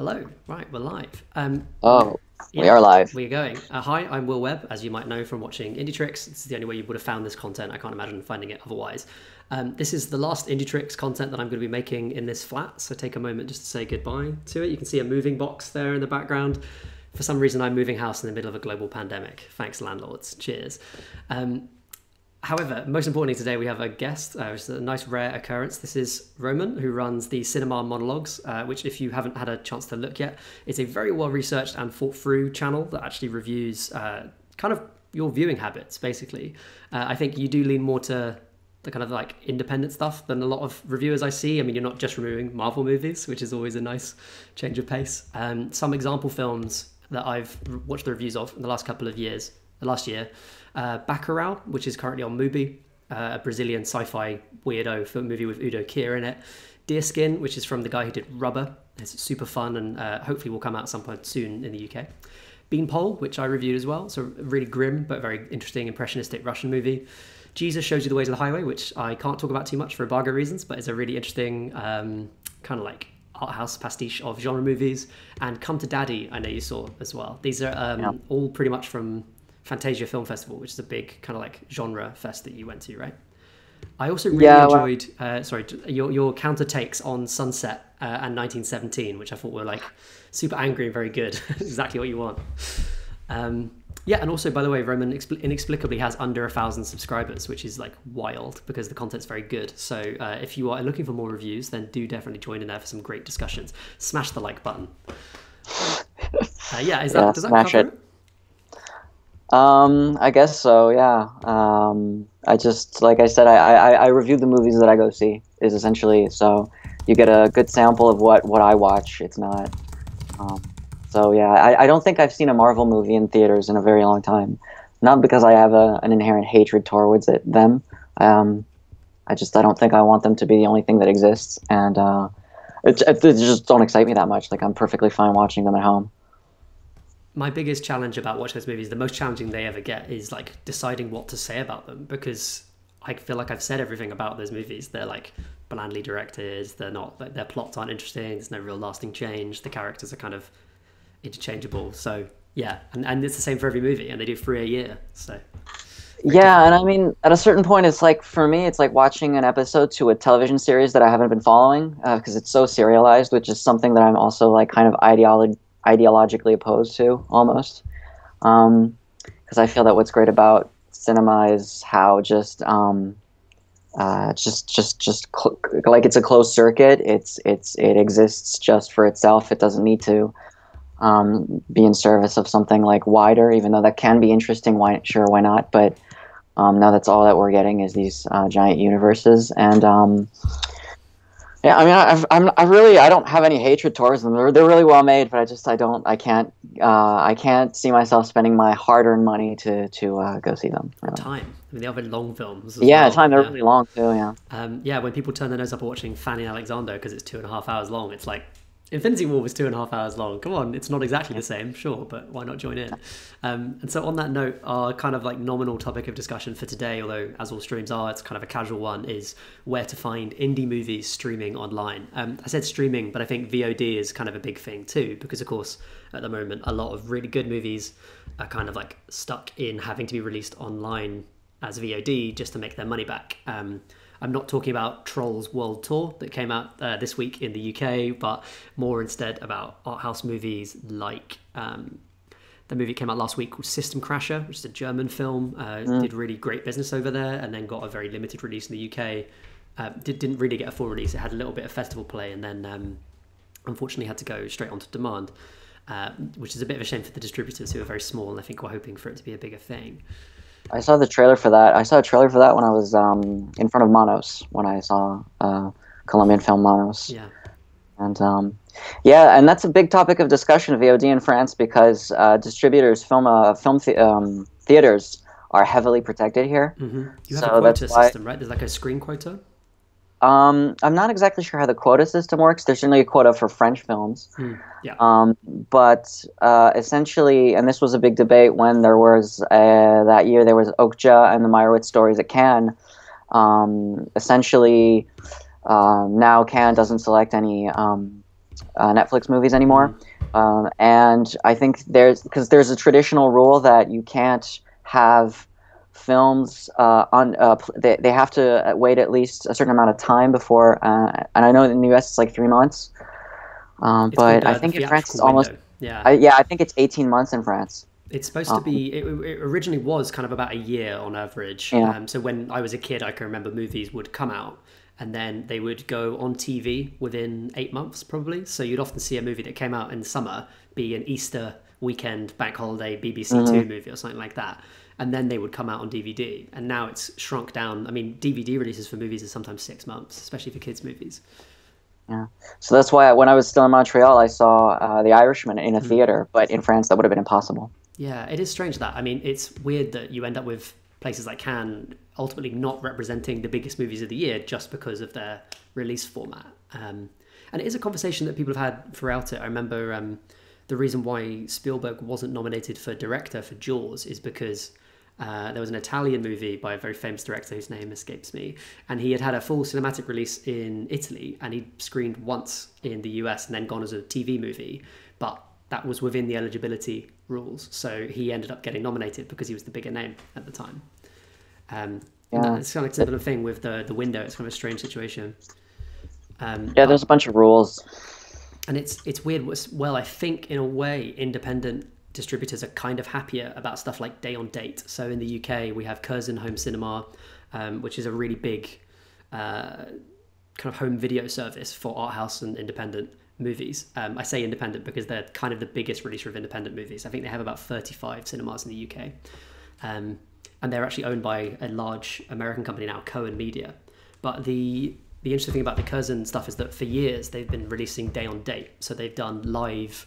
Hello. Right, we're live. Oh, we Yeah, are live. we're going. Hi, I'm Will Webb, as you might know from watching indietrix. This is the only way you would have found this content. I can't imagine finding it otherwise. This is the last indietrix content that I'm going to be making in this flat, so take a moment just to say goodbye to it. You can see a moving box there in the background. For some reason, I'm moving house in the middle of a global pandemic. Thanks, landlords. Cheers. However, most importantly today, we have a guest, which is a nice rare occurrence. This is Romain, who runs the Cinema Monologues, which, if you haven't had a chance to look yet, is a very well-researched and thought-through channel that actually reviews kind of your viewing habits, basically. I think you do lean more to the kind of like independent stuff than a lot of reviewers I see. I mean, you're not just reviewing Marvel movies, which is always a nice change of pace. Some example films that I've watched the reviews of in the last couple of years, the last year, Bacurau, which is currently on Mubi, a Brazilian sci-fi weirdo film movie with Udo Kier in it. Deerskin, which is from the guy who did Rubber. It's super fun and hopefully will come out at some point soon in the UK. Beanpole, which I reviewed as well. So a really grim but very interesting impressionistic Russian movie. Jesus Shows You the Ways of the Highway, which I can't talk about too much for embargo reasons, but it's a really interesting kind of like art house pastiche of genre movies. And Come to Daddy, I know you saw as well. These are all pretty much from Fantasia Film Festival, which is a big kind of like genre fest that you went to, right? I also really enjoyed your counter takes on Sunset and 1917, which I thought were like super angry and very good. Exactly what you want. And also, by the way, Roman inexplicably has under 1,000 subscribers, which is like wild because the content's very good. So if you are looking for more reviews, then do definitely join in there for some great discussions. Smash the like button. Does that cover it? I guess so, yeah. I just, like I said, I review the movies that I go see, is essentially, so you get a good sample of what I watch. It's not, I don't think I've seen a Marvel movie in theaters in a very long time. Not because I have an inherent hatred towards them. I don't think I want them to be the only thing that exists, and it just don't excite me that much. Like, I'm perfectly fine watching them at home. My biggest challenge about watching those movies, the most challenging they ever get, is like deciding what to say about them, because I feel like I've said everything about those movies. They're like blandly directed. They're not, like, their plots aren't interesting. There's no real lasting change. The characters are kind of interchangeable. So yeah, and it's the same for every movie, and they do 3 a year. So yeah, and I mean, at a certain point, it's like, for me, it's like watching an episode to a television series that I haven't been following, because it's so serialized, which is something that I'm also like kind of ideologically opposed to, almost, because I feel that what's great about cinema is how like it's a closed circuit. It exists just for itself. It doesn't need to be in service of something like wider, even though that can be interesting. Why not? But now that's all that we're getting is these giant universes, and yeah, I mean, I don't have any hatred towards them. They're really well made, but I can't see myself spending my hard-earned money to go see them. Really. Time. I mean, they are very long films. Time. They're really long too. Yeah. When people turn their nose up at watching Fanny and Alexander because it's 2.5 hours long, it's like, Infinity War was 2.5 hours long. Come on, it's not exactly the same, sure, but why not join in? And so on that note, our kind of like nominal topic of discussion for today, although as all streams are, it's kind of a casual one, is where to find indie movies streaming online. I said streaming, but I think VOD is kind of a big thing too, because of course, at the moment, a lot of really good movies are kind of like stuck in having to be released online as VOD just to make their money back. I'm not talking about Trolls World Tour that came out this week in the UK, but more instead about art house movies like the movie came out last week called System Crasher, which is a German film, did really great business over there, and then got a very limited release in the UK. Didn't really get a full release. It had a little bit of festival play, and then unfortunately had to go straight onto demand, which is a bit of a shame for the distributors, who are very small, and I think we're hoping for it to be a bigger thing. I saw the trailer for that. I saw a trailer for that when I was in front of Manos, when I saw Colombian film Manos. Yeah. And and that's a big topic of discussion, VOD in France, because distributors, theaters are heavily protected here. Mm-hmm. You have a quota system, right? There's like a screen quota? I'm not exactly sure how the quota system works. There's certainly a quota for French films. But essentially, and this was a big debate when there was that year there was Okja and the Meyerowitz stories at Cannes. Essentially, now Cannes doesn't select any Netflix movies anymore. And I think because there's a traditional rule that you can't have films they have to wait at least a certain amount of time before, and I know in the US it's like 3 months, but I think in France it's almost I think it's 18 months in France. It's supposed to be. It originally was kind of about a year on average. Yeah. So when I was a kid, I can remember movies would come out and then they would go on TV within 8 months, probably. So you'd often see a movie that came out in summer be an Easter weekend bank holiday BBC Two movie or something like that, and then they would come out on DVD. And now it's shrunk down. I mean, DVD releases for movies are sometimes 6 months, especially for kids' movies. Yeah, so that's why when I was still in Montreal, I saw The Irishman in a theater, but in France that would have been impossible. Yeah, it is strange that. I mean, it's weird that you end up with places like Cannes ultimately not representing the biggest movies of the year just because of their release format. And it is a conversation that people have had throughout it. I remember the reason why Spielberg wasn't nominated for director for Jaws is because there was an Italian movie by a very famous director whose name escapes me, and he had a full cinematic release in Italy, and he screened once in the US and then gone as a TV movie, but that was within the eligibility rules, so he ended up getting nominated because he was the bigger name at the time. It's kind of a similar thing with the window. It's kind of a strange situation. There's a bunch of rules, and it's weird. Well, I think in a way, independent distributors are kind of happier about stuff like day on date. So in the UK, we have Curzon Home Cinema, which is a really big kind of home video service for art house and independent movies. I say independent because they're kind of the biggest releaser of independent movies. I think they have about 35 cinemas in the UK. And they're actually owned by a large American company now, Cohen Media. But the interesting thing about the Curzon stuff is that for years they've been releasing day on date. So they've done live,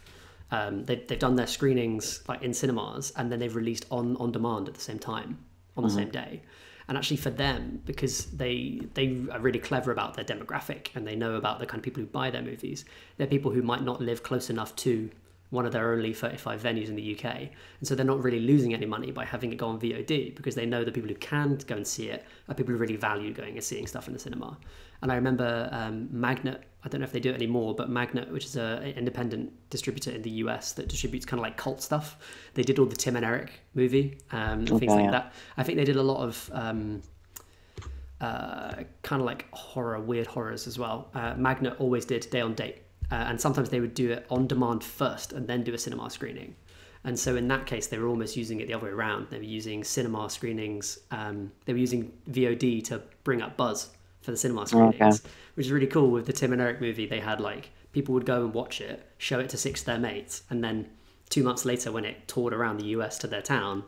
they've done their screenings like in cinemas, and then they've released on demand at the same time, on the same day. And actually for them, because they are really clever about their demographic and they know about the kind of people who buy their movies, they're people who might not live close enough to one of their only 35 venues in the UK. And so they're not really losing any money by having it go on VOD, because they know the people who can go and see it are people who really value going and seeing stuff in the cinema. And I remember Magnet, I don't know if they do it anymore, but Magnet, which is an independent distributor in the US that distributes kind of like cult stuff. They did all the Tim and Eric movie and things like that. I think they did a lot of kind of like weird horrors as well. Magnet always did day on date. And sometimes they would do it on demand first and then do a cinema screening. And so in that case, they were almost using it the other way around. They were using cinema screenings. They were using VOD to bring up buzz for the cinema screenings, which is really cool. With the Tim and Eric movie, they had like people would go and watch it, show it to 6 of their mates, and then 2 months later, when it toured around the US to their town,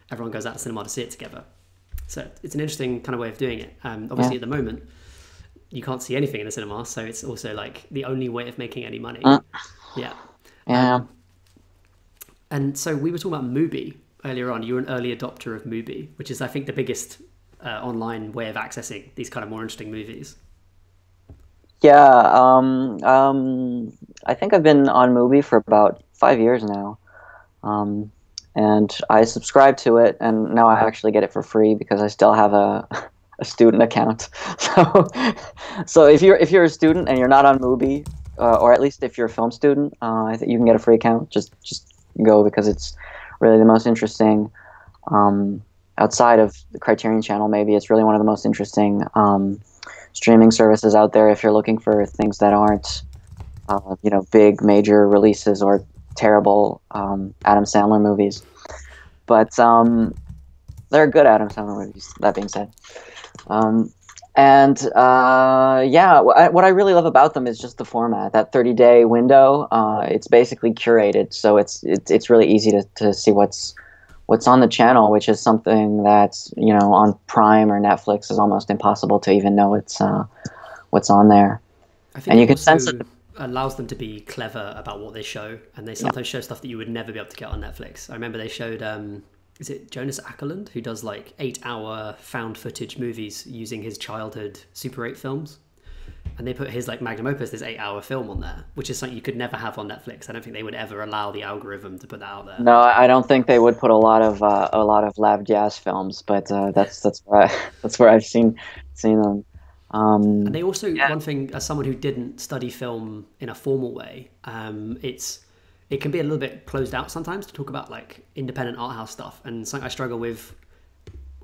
everyone goes out to cinema to see it together. So it's an interesting kind of way of doing it. Obviously, at the moment, you can't see anything in the cinema, so it's also like the only way of making any money. And so we were talking about Mubi earlier on. You were an early adopter of Mubi, which is, I think, the biggest online way of accessing these kind of more interesting movies. I think I've been on Mubi for about 5 years now. And I subscribe to it, and now I actually get it for free because I still have a student account. So if you're a student and you're not on Mubi, or at least if you're a film student, I think you can get a free account. Just go, because it's really the most interesting. Outside of the Criterion Channel, maybe it's really one of the most interesting streaming services out there if you're looking for things that aren't big major releases or terrible Adam Sandler movies. But they're good Adam Sandler movies, that being said. What I really love about them is just the format. That 30-day window, it's basically curated, so it's really easy to see what's on the channel, which is something that's on Prime or Netflix is almost impossible to even know what's on there. I think and you can sense it allows them to be clever about what they show, and they sometimes show stuff that you would never be able to get on Netflix. I remember they showed is it Jonas Ackerlund, who does like 8-hour found footage movies using his childhood Super 8 films, and they put his like magnum opus, this 8-hour film on there, which is something you could never have on Netflix. I don't think they would ever allow the algorithm to put that out there. No, I don't think they would put a lot of Lav Diaz films, but that's where I've seen them. And they also, one thing, as someone who didn't study film in a formal way, it can be a little bit closed out sometimes to talk about like independent art house stuff. And something I struggle with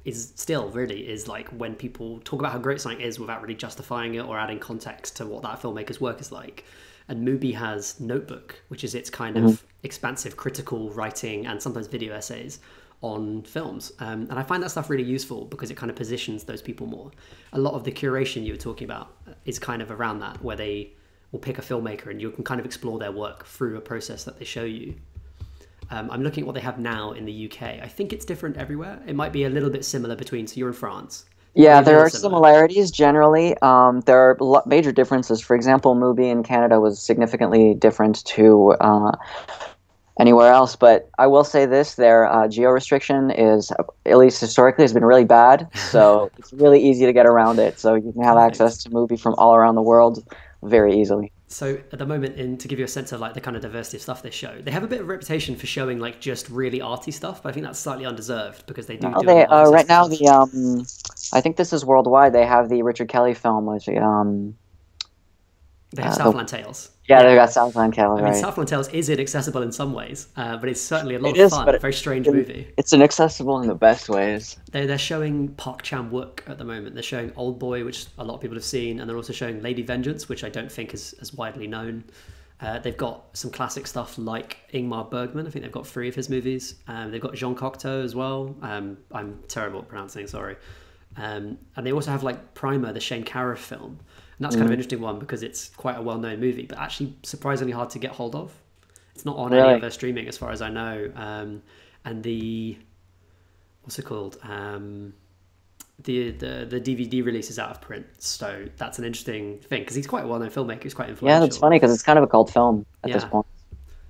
is like when people talk about how great something is without really justifying it or adding context to what that filmmaker's work is like. And Mubi has Notebook, which is its kind of expansive critical writing and sometimes video essays on films. And I find that stuff really useful because it kind of positions those people more. A lot of the curation you were talking about is kind of around that, where they will pick a filmmaker and you can kind of explore their work through a process that they show you. I'm looking at what they have now in the UK. I think it's different everywhere. It might be a little bit similar between, so you're in France. Yeah, there are similarities generally. There are major differences. For example, Mubi in Canada was significantly different to anywhere else. But I will say this, their geo-restriction is, at least historically, has been really bad. So it's really easy to get around it. So you can have access to Mubi from all around the world very easily. So at the moment, to give you a sense of like the kind of diversity of stuff they show, they have a bit of a reputation for showing like just really arty stuff, but I think that's slightly undeserved because they do. Right now, I think this is worldwide. They have the Richard Kelly film, which they have Southland Tales. Yeah, they got Southland Tales. I mean, Southland Tales is inaccessible in some ways, but it's certainly a lot of fun. A very strange movie. It's inaccessible in the best ways. They're showing Park Chan-wook at the moment. They're showing Old Boy, which a lot of people have seen, and they're also showing Lady Vengeance, which I don't think is as widely known. They've got some classic stuff like Ingmar Bergman. I think they've got 3 of his movies. They've got Jean Cocteau as well. I'm terrible at pronouncing, sorry. And they also have like Primer, the Shane Carruth film. And that's kind of an interesting one because it's quite a well-known movie, but actually surprisingly hard to get hold of. It's not on any other streaming as far as I know. And the, what's it called? The DVD release is out of print. So that's an interesting thing because he's quite a well-known filmmaker. He's quite influential. Yeah, that's funny because it's kind of a cult film at this point.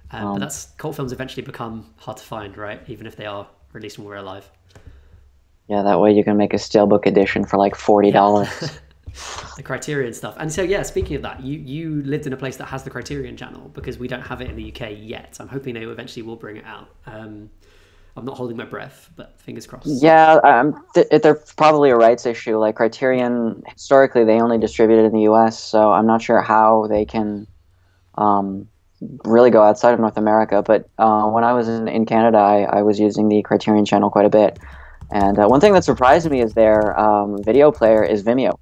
But cult films eventually become hard to find, right? Even if they are released when we're alive. Yeah, that way you can make a steelbook edition for like $40. The Criterion stuff. And so, yeah, speaking of that, you lived in a place that has the Criterion channel because we don't have it in the UK yet. I'm hoping they eventually will bring it out. I'm not holding my breath, but fingers crossed. Yeah, they're probably a rights issue. Like Criterion, historically, they only distributed in the US, so I'm not sure how they can really go outside of North America. But when I was in Canada, I was using the Criterion channel quite a bit. And one thing that surprised me is their video player is Vimeo.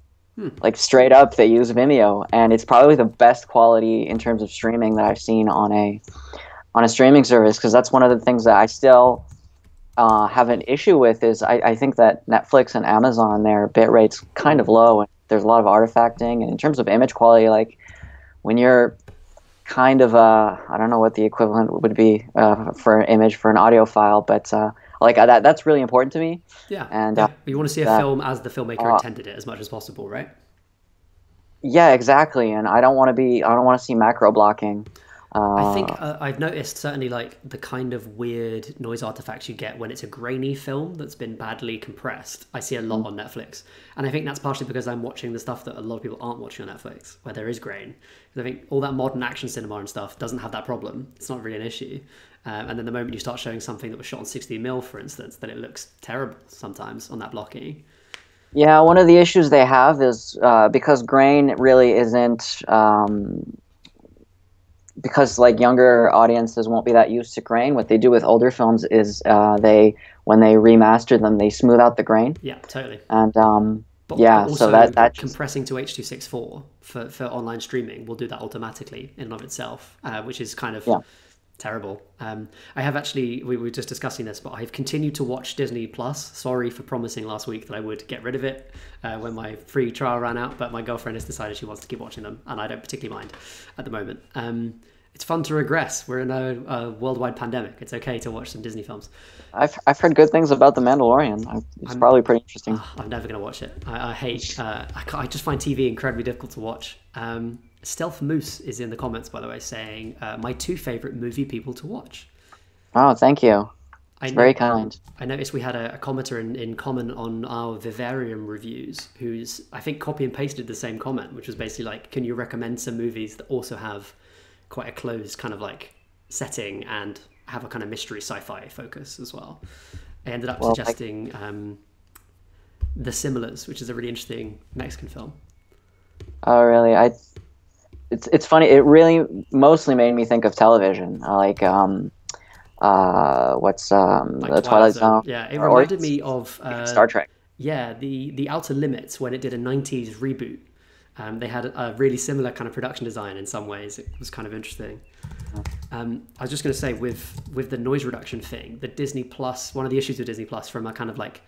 Like straight up, they use Vimeo, and it's probably the best quality in terms of streaming that I've seen on a streaming service. Because that's one of the things that I still have an issue with is I think that Netflix and Amazon, their bit rate's kind of low, and there's a lot of artifacting. And in terms of image quality, like when you're kind of I don't know what the equivalent would be for an image for an audio file, but like that's really important to me. Yeah, and you want to see a film as the filmmaker intended it as much as possible, right? Yeah, exactly. And I don't want to see macro blocking. I think I've noticed certainly like the kind of weird noise artifacts you get when it's a grainy film that's been badly compressed. I see a lot on Netflix, and I think that's partially because I'm watching the stuff that a lot of people aren't watching on Netflix, where there is grain. Because I think all that modern action cinema and stuff doesn't have that problem. It's not really an issue. And then the moment you start showing something that was shot on 16mm, for instance, then it looks terrible sometimes on that blocking. Yeah, one of the issues they have is because grain really isn't. Because like younger audiences won't be that used to grain, what they do with older films is when they remaster them, they smooth out the grain. Yeah, totally. And but so that compressing to H.264 for online streaming will do that automatically in and of itself, which is kind of terrible. I have actually, we were just discussing this, but I've continued to watch Disney Plus. Sorry for promising last week that I would get rid of it when my free trial ran out, but my girlfriend has decided she wants to keep watching them, and I don't particularly mind at the moment. It's fun to regress. We're in a worldwide pandemic. It's okay to watch some Disney films. I've heard good things about The Mandalorian. It's probably pretty interesting. I'm never going to watch it. I hate. I just find TV incredibly difficult to watch. Stealth Moose is in the comments, by the way, saying my 2 favorite movie people to watch. Oh, thank you. It's very kind. I noticed we had a commenter in common on our Vivarium reviews who's, I think, copy and pasted the same comment, which was basically like, can you recommend some movies that also have quite a closed kind of like setting and have a kind of mystery sci-fi focus as well. I ended up suggesting The Similars, which is a really interesting Mexican film. Oh, really? It's funny. It really mostly made me think of television, what's Like the Twilight Twilight Zone. Zone, Yeah, it or reminded me of even Star Trek. yeah, the Outer Limits when it did a '90s reboot. They had a really similar kind of production design in some ways. It was kind of interesting. I was just going to say with the noise reduction thing, the Disney Plus, one of the issues with Disney Plus from a kind of like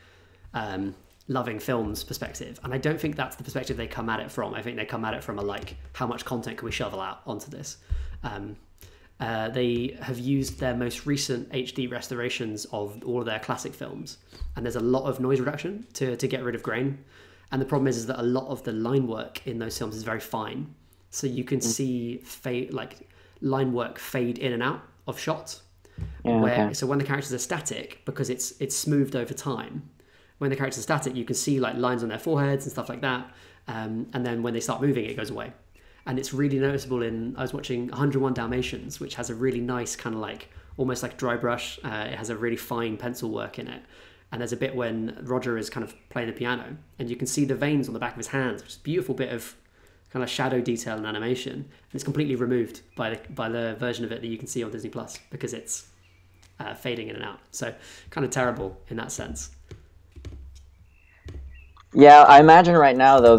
loving films perspective, and I don't think that's the perspective they come at it from. I think they come at it from a like, how much content can we shovel out onto this? They have used their most recent HD restorations of all of their classic films, and there's a lot of noise reduction to get rid of grain. And the problem is that a lot of the line work in those films is very fine, so you can see line work fade in and out of shots. Yeah, okay. So when the characters are static, because it's smoothed over time, when the characters are static, you can see like lines on their foreheads and stuff like that. And then when they start moving, it goes away. And it's really noticeable I was watching 101 Dalmatians, which has a really nice kind of like, almost like dry brush. It has a really fine pencil work in it. And there's a bit when Roger is kind of playing the piano, and you can see the veins on the back of his hands, which is a beautiful bit of kind of shadow detail and animation. And it's completely removed by the version of it that you can see on Disney Plus, because it's fading in and out. So kind of terrible in that sense. Yeah, I imagine right now though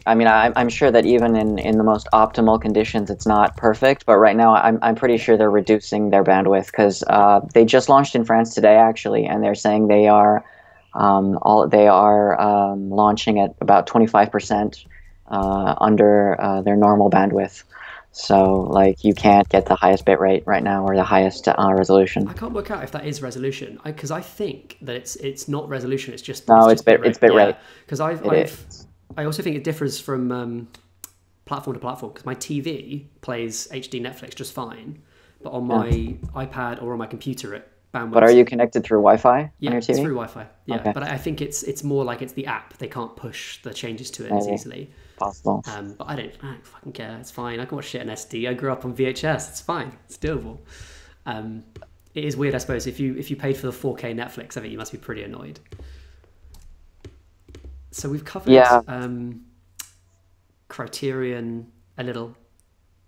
I'm sure that even in the most optimal conditions, it's not perfect. But right now, I'm pretty sure they're reducing their bandwidth because they just launched in France today actually, and they're saying they are launching at about 25% under their normal bandwidth. So like you can't get the highest bit rate right now or the highest resolution. I can't work out if that is resolution, because I think that it's not resolution. It's just it's bit rate. Because I also think it differs from platform to platform. Because my TV plays HD Netflix just fine, but on my iPad or on my computer it bandwidth. But are you connected through Wi-Fi yeah, on your TV? It's through Wi-Fi. Yeah, okay. But I think it's more like it's the app. They can't push the changes to it as easily. Possible. But I don't fucking care. It's fine. I can watch shit in SD. I grew up on VHS. It's fine. It's doable. It is weird, I suppose. If you paid for the 4K Netflix, I think you must be pretty annoyed. So we've covered Criterion a little,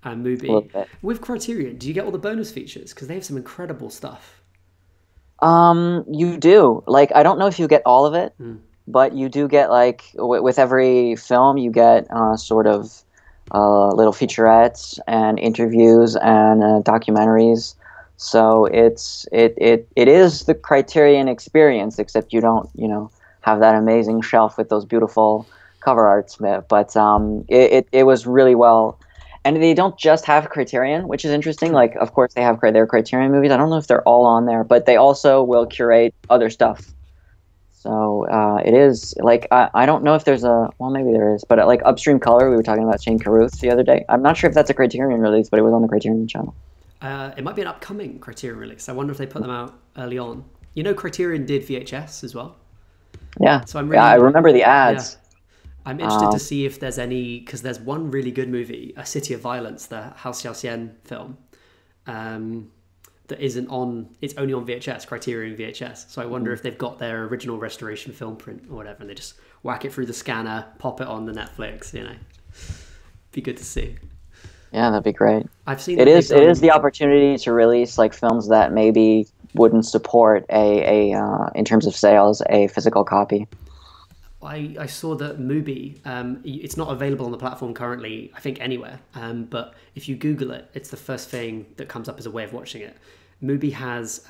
Mubi. With Criterion, do you get all the bonus features? Because they have some incredible stuff. You do. Like, I don't know if you get all of it. But you do get, like, with every film, you get sort of little featurettes and interviews and documentaries. So it is the Criterion experience, except you don't, have that amazing shelf with those beautiful cover arts. But it was really well. And they don't just have Criterion, which is interesting. Like, of course, they have their Criterion movies. I don't know if they're all on there, but they also will curate other stuff. So it is like I don't know if there's maybe there is, but like Upstream Color, we were talking about Shane Carruth the other day. I'm not sure if that's a Criterion release, but it was on the Criterion channel. It might be an upcoming Criterion release. I wonder if they put them out early on. Criterion did VHS as well. Yeah. So I remember the ads. Yeah. I'm interested to see if there's any, because there's one really good movie, A City of Violence, the Hao Xiaoxian film. That isn't on, it's only on VHS, Criterion VHS. So I wonder if they've got their original restoration film print or whatever, and they just whack it through the scanner, pop it on the Netflix, Be good to see. Yeah, that'd be great. I've seen it is the opportunity to release like films that maybe wouldn't support a in terms of sales, a physical copy. I saw that Mubi, it's not available on the platform currently, I think anywhere, but if you Google it, it's the first thing that comes up as a way of watching it. Mubi has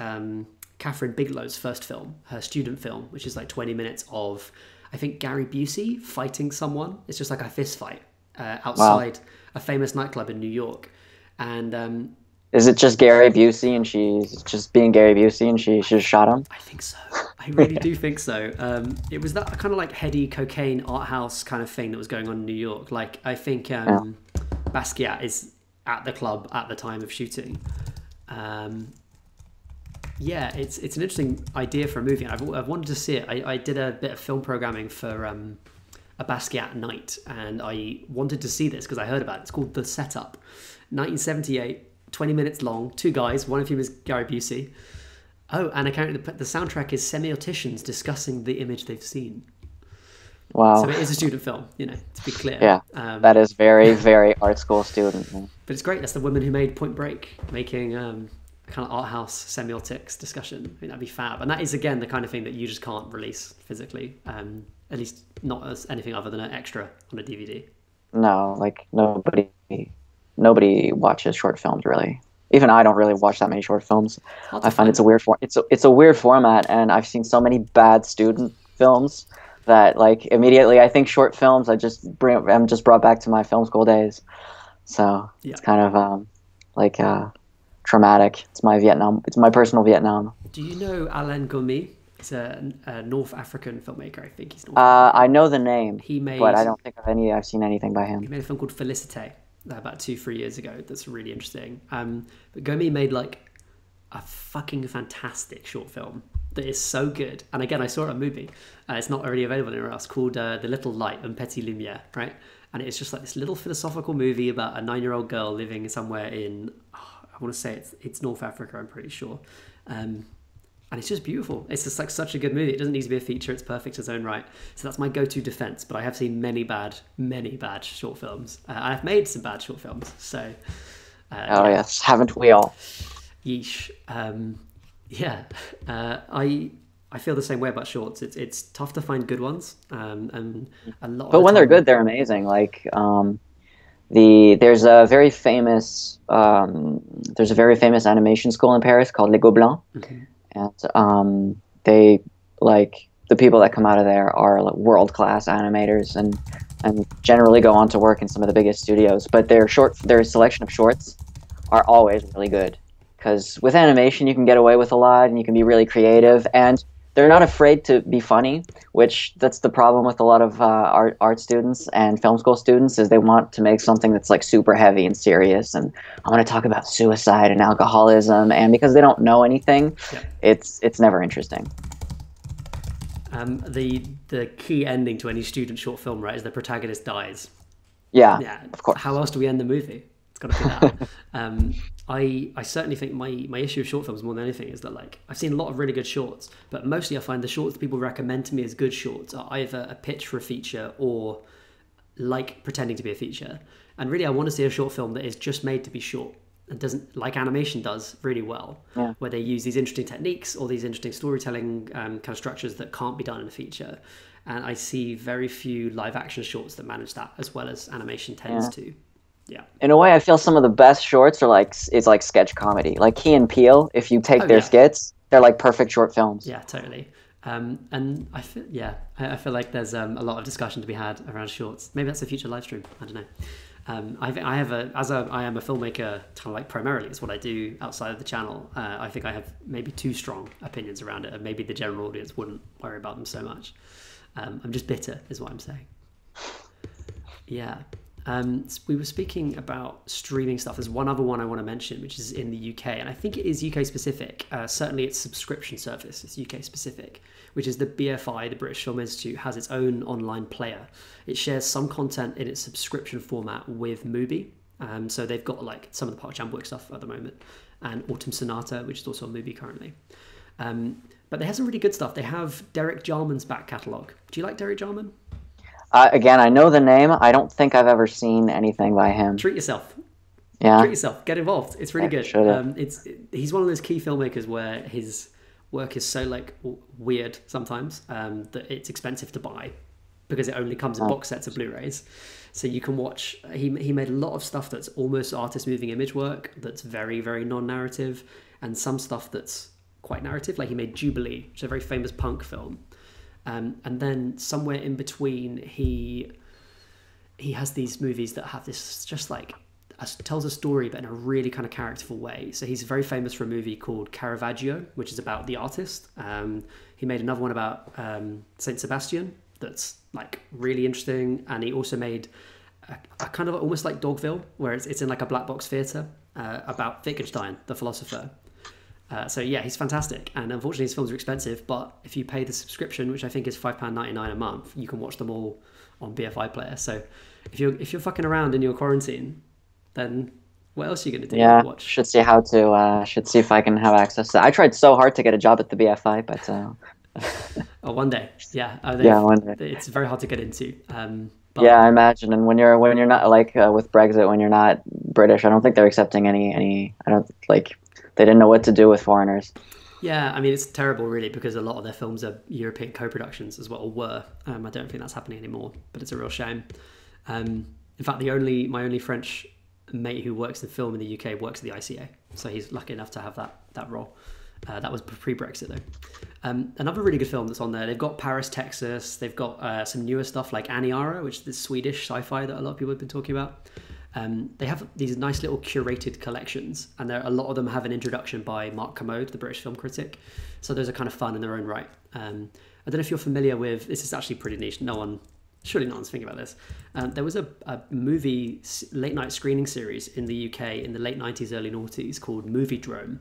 Catherine Bigelow's first film, her student film, which is like 20 minutes of, I think, Gary Busey fighting someone. It's just like a fist fight outside a famous nightclub in New York. And is it just Gary Busey and she's just being Gary Busey and she just shot him? I think so. I really do think so. It was that kind of like heady cocaine art house kind of thing that was going on in New York. Like I think Basquiat is at the club at the time of shooting. It's an interesting idea for a movie. I've wanted to see it. I did a bit of film programming for a Basquiat night, and I wanted to see this because I heard about it. It's called The Setup, 1978. 20 minutes long, two guys, one of whom is Gary Busey. Oh, and apparently the soundtrack is semioticians discussing the image they've seen. Wow. So it is a student film, you know, to be clear. Yeah, that is very, very art school student. But it's great. That's the woman who made Point Break, making kind of art house semiotics discussion. I think that'd be fab. And that is, again, the kind of thing that you just can't release physically, at least not as anything other than an extra on a DVD. No, like nobody watches short films really. Even I don't really watch that many short films. I find it's a weird it's a weird format, and I've seen so many bad student films that like immediately I think short films I'm just brought back to my film school days. So it's kind of traumatic. It's my personal Vietnam. Do you know Alain Gomi? He's a North African filmmaker. I think he's North African. I know the name, but I don't think I've seen anything by him. He made a film called Félicité about 2-3 years ago. That's really interesting. But Gomi made like a fucking fantastic short film that is so good. And again, I saw it on a movie. It's not already available anywhere else. Called The Little Light, Un Petit Lumière, right? And it's just like this little philosophical movie about a 9-year-old girl living somewhere in, I want to say it's North Africa, I'm pretty sure. And it's just beautiful. It's just like such a good movie. It doesn't need to be a feature. It's perfect in its own right. So that's my go-to defense. But I have seen many bad short films. I've made some bad short films. So. Yes, haven't we all? Yeesh. I feel the same way about shorts. It's tough to find good ones. And a lot. But when they're good, they're amazing. Like there's a very famous animation school in Paris called Les Gobelins. Okay. And they like the people that come out of there are like world-class animators and generally go on to work in some of the biggest studios. But their selection of shorts are always really good, because with animation you can get away with a lot and you can be really creative, and they're not afraid to be funny, which that's the problem with a lot of art students and film school students, is they want to make something that's like super heavy and serious, and I want to talk about suicide and alcoholism, and because they don't know anything, it's never interesting. The key ending to any student short film, right, is the protagonist dies. Yeah, of course. How else do we end the movie? It's got to be that. I certainly think my issue of short films more than anything is that like I've seen a lot of really good shorts, but mostly I find the shorts that people recommend to me as good shorts are either a pitch for a feature or like pretending to be a feature. And really I want to see a short film that is just made to be short and doesn't, like animation does really well, where they use these interesting techniques or these interesting storytelling kind of structures that can't be done in a feature. And I see very few live action shorts that manage that as well as animation tends to. Yeah. In a way, I feel some of the best shorts are like sketch comedy. Like Key and Peele, if you take their skits, they're like perfect short films. Yeah, totally. And I feel like there's a lot of discussion to be had around shorts. Maybe that's a future live stream. I don't know. I am a filmmaker, kind of like primarily it's what I do outside of the channel. I think I have maybe too strong opinions around it, and maybe the general audience wouldn't worry about them so much. I'm just bitter, is what I'm saying. Yeah. We were speaking about streaming stuff. There's one other one I want to mention, which is in the UK, and I think it is UK specific. Certainly its subscription service is UK specific, which is the BFI, the British Film Institute, has its own online player. It shares some content in its subscription format with Mubi. So they've got like some of the Park Chan-wook stuff at the moment, and Autumn Sonata, which is also on Mubi currently. But they have some really good stuff. They have Derek Jarman's back catalogue. Do you like Derek Jarman? Again, I know the name. I don't think I've ever seen anything by him. Treat yourself. Yeah. Treat yourself. Get involved. It's really good. He's one of those key filmmakers where his work is so like weird sometimes that it's expensive to buy because it only comes in box sets of Blu-rays. So you can watch. He made a lot of stuff that's almost artist moving image work that's very, very non-narrative, and some stuff that's quite narrative. Like he made Jubilee, which is a very famous punk film. And then somewhere in between, he has these movies that have this just like tells a story, but in a really kind of characterful way. So he's very famous for a movie called Caravaggio, which is about the artist. He made another one about Saint Sebastian that's like really interesting, and he also made a kind of almost like Dogville, where it's in like a black box theatre about Wittgenstein, the philosopher. So yeah, he's fantastic, and unfortunately his films are expensive, but if you pay the subscription, which I think is £5.99 a month, you can watch them all on BFI Player. So if you're fucking around in your quarantine, then what else are you going to do? Yeah, watch? Should see if I can have access to that. I tried so hard to get a job at the BFI, but Oh, one day, yeah. Yeah, one day. It's very hard to get into. Yeah, But I imagine. And when you're not like with Brexit, when you're not British, I don't think they're accepting any. I don't like they didn't know what to do with foreigners. yeah, I mean, it's terrible, really, because a lot of their films are European co-productions as well, or were. I don't think that's happening anymore, but it's a real shame. In fact, my only French mate who works in film in the UK works at the ICA, so he's lucky enough to have that role. That was pre-Brexit though. Another really good film that's on there. They've got Paris, Texas. They've got some newer stuff like Aniara, which is this Swedish sci-fi that a lot of people have been talking about. They have these nice little curated collections, and a lot of them have an introduction by Mark Kermode, the British film critic. So those are kind of fun in their own right. I don't know if you're familiar with. This is actually pretty niche. Surely no one's thinking about this. There was a movie late night screening series in the UK in the late 90s, early noughties called Movie Drone.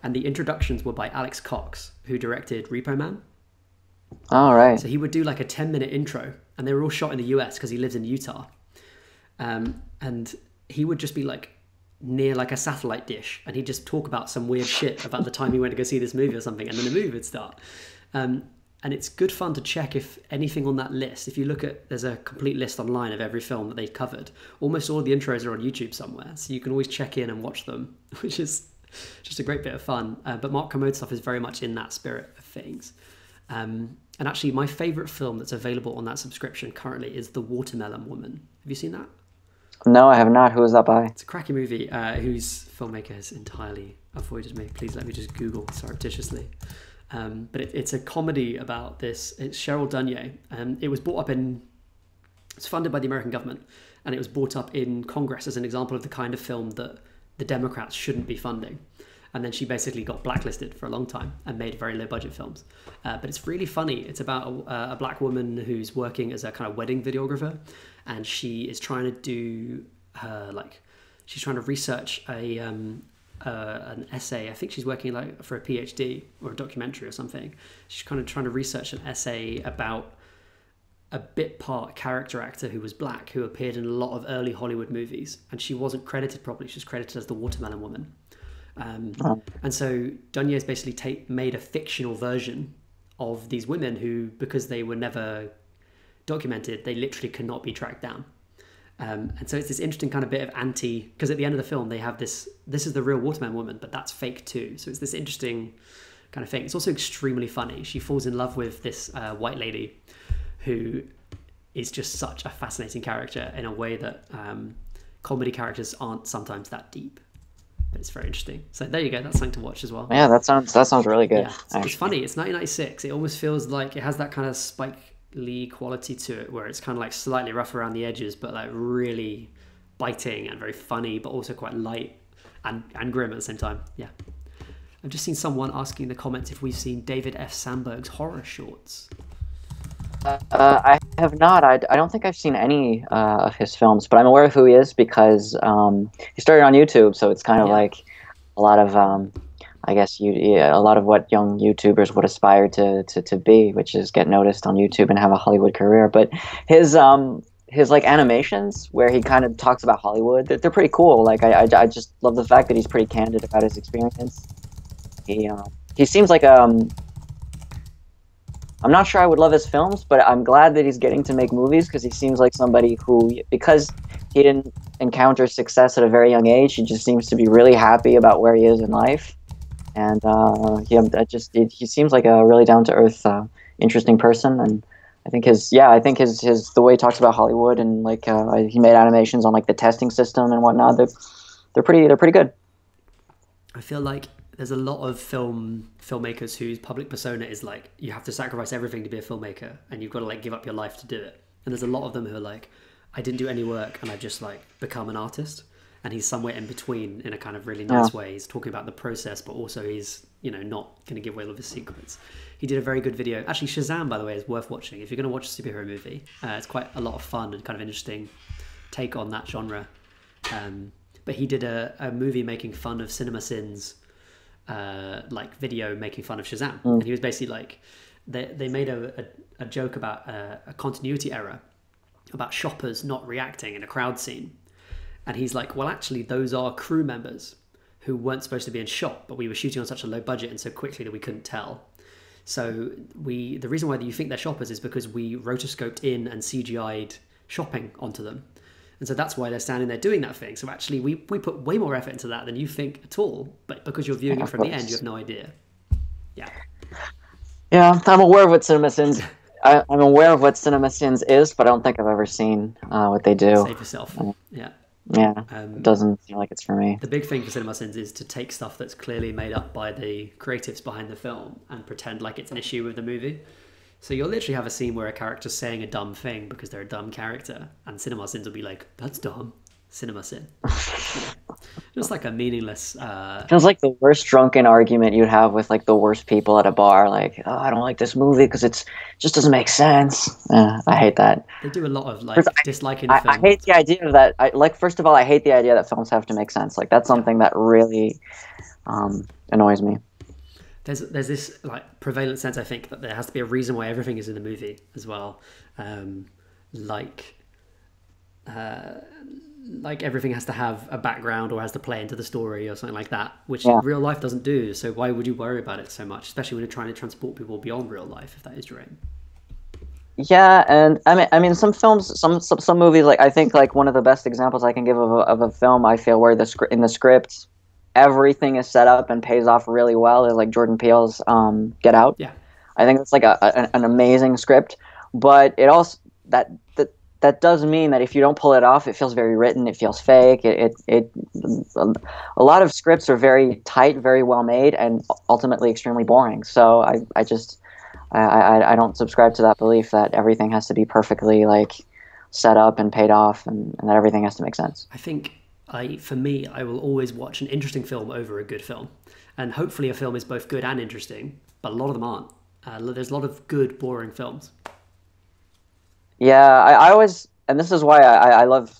And the introductions were by Alex Cox, who directed Repo Man. All right. So he would do like a 10-minute intro, and they were all shot in the US because he lives in Utah. And he would just be like near like a satellite dish, and he'd just talk about some weird shit about the time he went to go see this movie or something, and then the movie would start. And it's good fun to check if anything on that list, if you look at, there's a complete list online of every film that they've covered. Almost all of the intros are on YouTube somewhere, so you can always check in and watch them, which is just a great bit of fun. But Mark Kermode stuff is very much in that spirit of things. And actually, my favourite film that's available on that subscription currently is The Watermelon Woman. Have you seen that? No, I have not. Who is that by? It's a cracking movie whose filmmaker has entirely avoided me. Please let me just Google surreptitiously. But it's a comedy about this. It's Cheryl Dunye. It was brought up it's funded by the American government, and it was brought up in Congress as an example of the kind of film that the Democrats shouldn't be funding. And then she basically got blacklisted for a long time and made very low budget films. But it's really funny. It's about a black woman who's working as a kind of wedding videographer, and she is trying to do she's trying to research an essay. I think she's working like for a PhD or a documentary or something. She's kind of trying to research an essay about a bit part character actor who was black, who appeared in a lot of early Hollywood movies, and she wasn't credited properly. She was credited as the Watermelon Woman. And so Dunye's basically made a fictional version of these women who, because they were never documented, they literally cannot be tracked down. And so it's this interesting kind of bit of because at the end of the film they have this is the real Watermelon Woman, but that's fake too. So it's this interesting kind of thing. It's also extremely funny. She falls in love with this white lady who is just such a fascinating character in a way that comedy characters aren't sometimes that deep. But it's very interesting. So there you go. That's something to watch as well. Yeah, that sounds really good. Yeah, it's funny. It's 1996. It almost feels like it has that kind of Spike Lee quality to it, where it's kind of like slightly rough around the edges, but like really biting and very funny, but also quite light and grim at the same time. Yeah. I've just seen someone asking in the comments if we've seen David F. Sandberg's horror shorts. I have not. I don't think I've seen any of his films, but I'm aware of who he is because he started on YouTube, so it's kind of like a lot of, I guess, a lot of what young YouTubers would aspire to be, which is get noticed on YouTube and have a Hollywood career. But his like animations where he kind of talks about Hollywood, they're pretty cool. Like I just love the fact that he's pretty candid about his experience. He seems like I'm not sure I would love his films, but I'm glad that he's getting to make movies because he seems like somebody who, because he didn't encounter success at a very young age, he just seems to be really happy about where he is in life. And he seems like a really down to earth, interesting person. And I think his the way he talks about Hollywood and like he made animations on like the testing system and whatnot. They're pretty good. I feel like there's a lot of filmmakers whose public persona is like, you have to sacrifice everything to be a filmmaker, and you've got to like give up your life to do it. And there's a lot of them who are like, I didn't do any work and I've just like become an artist. And he's somewhere in between in a kind of really nice way. He's talking about the process, but also he's, not going to give away all of his secrets. He did a very good video. Actually, Shazam, by the way, is worth watching. If you're going to watch a superhero movie, it's quite a lot of fun and kind of interesting take on that genre. But he did a movie making fun of cinema sins, like video making fun of Shazam. And he was basically like, they made a joke about a continuity error about shoppers not reacting in a crowd scene. And he's like, well, actually, those are crew members who weren't supposed to be in shot, but we were shooting on such a low budget and so quickly that we couldn't tell. So the reason why you think they're shoppers is because we rotoscoped in and CGI'd shopping onto them. And so that's why they're standing there doing that thing. So actually we put way more effort into that than you think at all. But because you're viewing it from the end, you have no idea. Yeah. Yeah, I'm aware of what CinemaSins. I'm aware of what CinemaSins is, but I don't think I've ever seen what they do. Save yourself. Yeah. Yeah, it doesn't seem like it's for me. The big thing for CinemaSins is to take stuff that's clearly made up by the creatives behind the film and pretend like it's an issue with the movie. So you'll literally have a scene where a character's saying a dumb thing because they're a dumb character, and CinemaSins will be like, "That's dumb." CinemaSin. Just like a meaningless. Feels like the worst drunken argument you'd have with like the worst people at a bar. Like, oh, I don't like this movie because it just doesn't make sense. I hate that. They do a lot of like disliking the film. I hate the idea of that. First of all, I hate the idea that films have to make sense. Like that's something that really annoys me. There's this like prevalent sense, I think, that there has to be a reason why everything is in the movie as well. Like everything has to have a background or has to play into the story or something like that, which real life doesn't do. So why would you worry about it so much, especially when you're trying to transport people beyond real life, if that is your aim? Yeah, and I mean, some films, some movies, like I think like one of the best examples I can give of a film I feel where in the script everything is set up and pays off really well is like Jordan Peele's Get Out. Yeah, I think it's like an amazing script, but it also that does mean that if you don't pull it off, it feels very written. It feels fake. A lot of scripts are very tight, very well made, and ultimately extremely boring. So I don't subscribe to that belief that everything has to be perfectly like set up and paid off, and that everything has to make sense. I think for me, I will always watch an interesting film over a good film, and hopefully a film is both good and interesting. But a lot of them aren't. There's a lot of good, boring films. Yeah, I always, and this is why I love,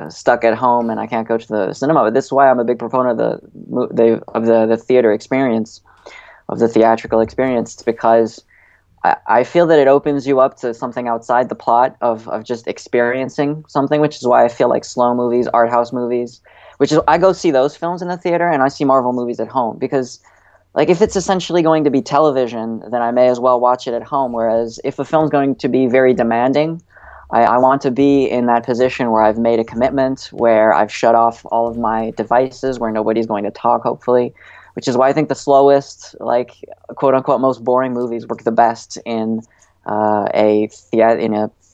stuck at home and I can't go to the cinema. But this is why I'm a big proponent of the theater experience, of the theatrical experience. It's because I feel that it opens you up to something outside the plot of just experiencing something, which is why I feel like slow movies, art house movies, which is I go see those films in the theater and I see Marvel movies at home because. Like, if it's essentially going to be television, then I may as well watch it at home. Whereas if a film's going to be very demanding, I want to be in that position where I've made a commitment, where I've shut off all of my devices, where nobody's going to talk, hopefully. Which is why I think the slowest, like, quote-unquote, most boring movies work the best in a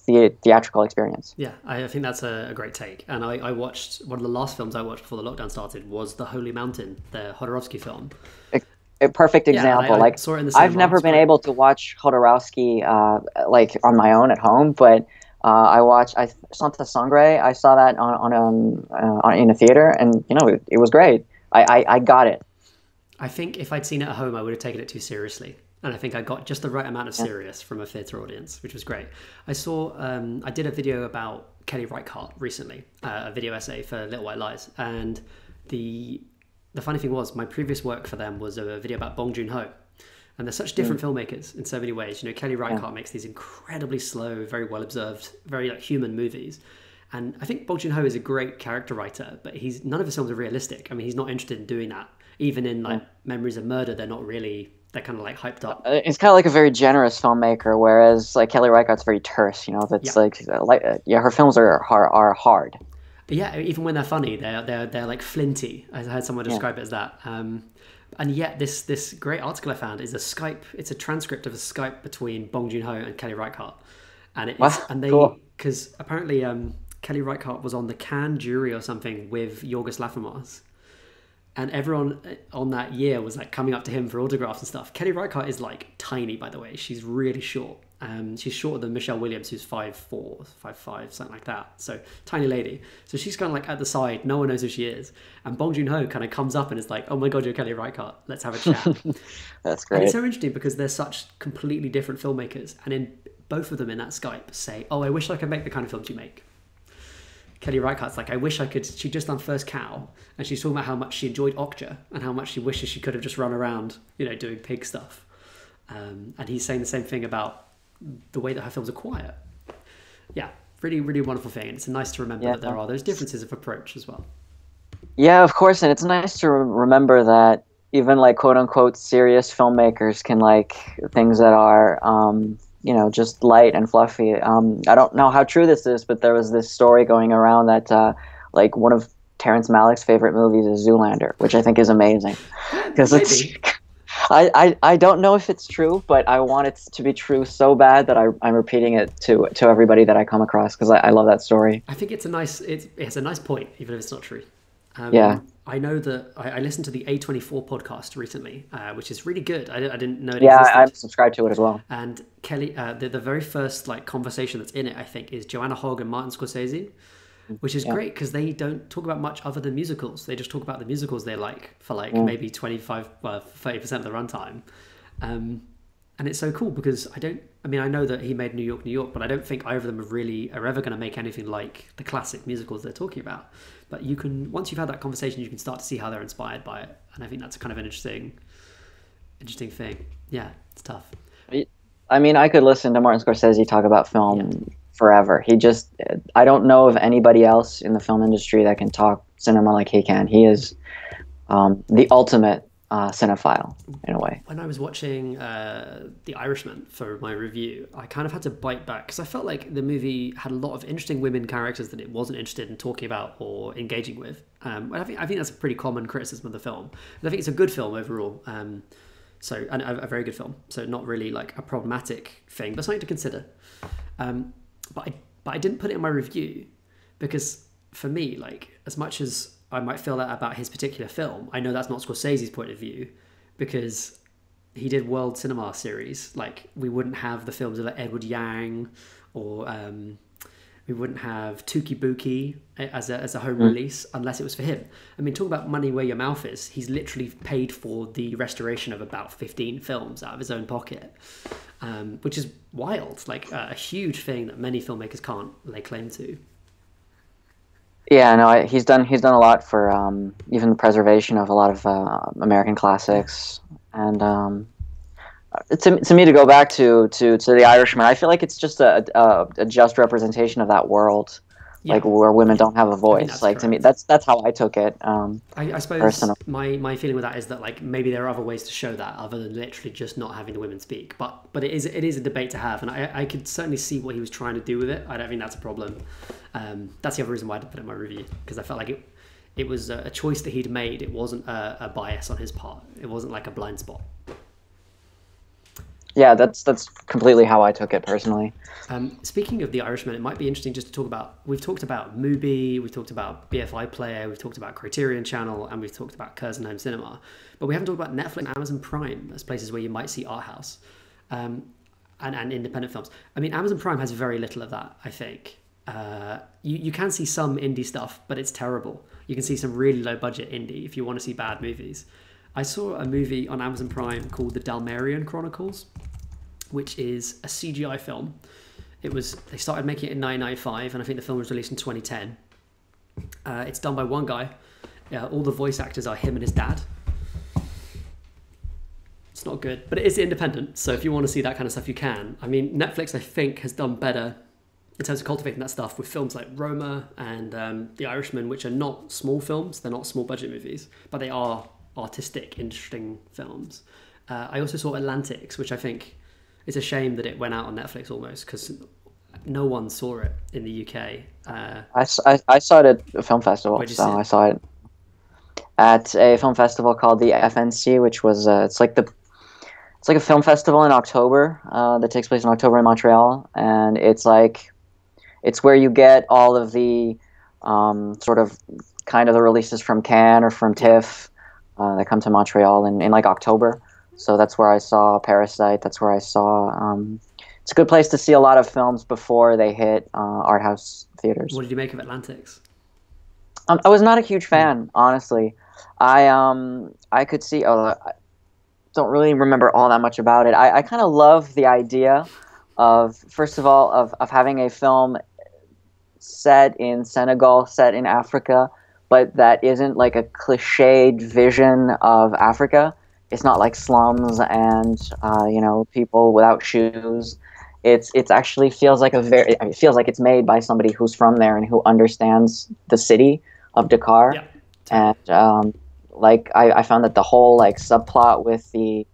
theatrical experience. Yeah, I think that's a great take. And I watched, one of the last films I watched before the lockdown started was The Holy Mountain, the Jodorowsky film. A perfect example. I saw it in the cinema. I've never been able to watch Jodorowsky like on my own at home, but I Santa Sangre. I saw that in a theater, and it was great. I got it. I think if I'd seen it at home, I would have taken it too seriously, and I think I got just the right amount of serious from a theater audience, which was great. I did a video about Kelly Reichardt recently, a video essay for Little White Lies, and the funny thing was, my previous work for them was a video about Bong Joon-ho. And they're such different filmmakers in so many ways. Kelly Reichardt makes these incredibly slow, very well-observed, very human movies. And I think Bong Joon-ho is a great character writer, but none of his films are realistic. I mean, he's not interested in doing that. Even in Memories of Murder, they're not really, they're kind of like hyped up. It's kind of like a very generous filmmaker, whereas like Kelly Reichardt's very terse, that's her films are hard. Yeah, even when they're funny, they're like flinty. I heard someone describe it as that. And yet this great article I found is it's a transcript of a Skype between Bong Joon-ho and Kelly Reichardt. And because apparently Kelly Reichardt was on the Cannes jury or something with Yorgos Lanthimos. And everyone on that year was like coming up to him for autographs and stuff. Kelly Reichardt is like tiny, by the way. She's really short. She's shorter than Michelle Williams, who's 5'4", 5'5", something like that. So tiny lady. So she's kind of like at the side. No one knows who she is. And Bong Joon-ho kind of comes up and is like, "Oh my God, you're Kelly Reichardt. Let's have a chat." That's great. And it's so interesting because they're such completely different filmmakers. And in both of them in that Skype say, "Oh, I wish I could make the kind of films you make." Kelly Reichardt's like, "I wish I could." She'd just done First Cow, and she's talking about how much she enjoyed Okja and how much she wishes she could have just run around, doing pig stuff. And he's saying the same thing about the way that her films are quiet. Yeah, really, really wonderful thing. And it's nice to remember that there are those differences of approach as well. Yeah, of course. And it's nice to remember that even like quote unquote serious filmmakers can like things that are just light and fluffy. I don't know how true this is, but there was this story going around that like one of Terrence Malick's favorite movies is Zoolander, which I think is amazing because it's. I don't know if it's true, but I want it to be true so bad that I'm repeating it to everybody that I come across because I love that story. I think it's a nice point, even if it's not true. Yeah. I know that I listened to the A24 podcast recently, which is really good. I didn't know it existed. existed. I'm subscribed to it as well. And Kelly, the very first like conversation that's in it, I think, is Joanna Hogg and Martin Scorsese, which is great because they don't talk about much other than musicals. They just talk about the musicals they like for like maybe 25, 30% of the runtime. And it's so cool because I know that he made New York, New York, but I don't think either of them are ever going to make anything like the classic musicals they're talking about. But once you've had that conversation, you can start to see how they're inspired by it. And I think that's kind of an interesting thing. Yeah, it's tough. I mean, I could listen to Martin Scorsese talk about film forever. I don't know of anybody else in the film industry that can talk cinema like he can. He is the ultimate cinephile in a way. When I was watching The Irishman for my review, I kind of had to bite back because I felt like the movie had a lot of interesting women characters that it wasn't interested in talking about or engaging with. I think that's a pretty common criticism of the film. But I think it's a good film overall. And a very good film. So not really like a problematic thing, but something to consider. But I didn't put it in my review because for me, like as much as I might feel that about his particular film, I know that's not Scorsese's point of view because he did World Cinema series. Like we wouldn't have the films of like Edward Yang or we wouldn't have Tuki Buki as a home release unless it was for him. I mean, talk about money where your mouth is. He's literally paid for the restoration of about 15 films out of his own pocket, which is wild. Like a huge thing that many filmmakers can't lay claim to. Yeah, no, he's done a lot for even the preservation of a lot of American classics, and to me to go back to The Irishman, I feel like it's just a just representation of that world, like where women don't have a voice. Like correct. To me, that's how I took it. I suppose my feeling with that is that like maybe there are other ways to show that other than literally just not having the women speak. But it is a debate to have, and I could certainly see what he was trying to do with it. I don't think that's a problem. That's the other reason why I didn't put it in my review because I felt like it was a choice that he'd made. It wasn't a bias on his part. It wasn't like a blind spot. Yeah, that's completely how I took it personally. Speaking of The Irishman, it might be interesting just to talk about. We've talked about Mubi, we've talked about BFI Player, we've talked about Criterion Channel, and we've talked about Curzon Home Cinema. But we haven't talked about Netflix and Amazon Prime as places where you might see arthouse and independent films. I mean, Amazon Prime has very little of that, I think. You can see some indie stuff, but it's terrible. You can see some really low budget indie if you want to see bad movies. I saw a movie on Amazon Prime called The Marion Chronicles, which is a CGI film. They started making it in 1995, and I think the film was released in 2010. It's done by one guy. All the voice actors are him and his dad. It's not good, but it is independent, so if you want to see that kind of stuff, you can. I mean, Netflix, I think, has done better in terms of cultivating that stuff with films like Roma and The Irishman, which are not small films. They're not small budget movies, but they are artistic, interesting films. I also saw Atlantics, which I think it's a shame that it went out on Netflix almost because no one saw it in the UK. I saw it at a film festival. I saw it at a film festival called the FNC, which was it's like a film festival in October that takes place in October in Montreal, and it's where you get all of the sort of kind of the releases from Cannes or from TIFF that come to Montreal in like October. So that's where I saw Parasite. That's where I saw. It's a good place to see a lot of films before they hit art house theaters. What did you make of Atlantics? I was not a huge fan, honestly. I could see. I don't really remember all that much about it. I kind of love the idea of, first of all, of having a film set in Senegal, set in Africa, but that isn't like a cliched vision of Africa. It's not like slums and people without shoes. It actually feels like it feels like it's made by somebody who's from there and who understands the city of Dakar. Yeah. And like I found that the whole like subplot with the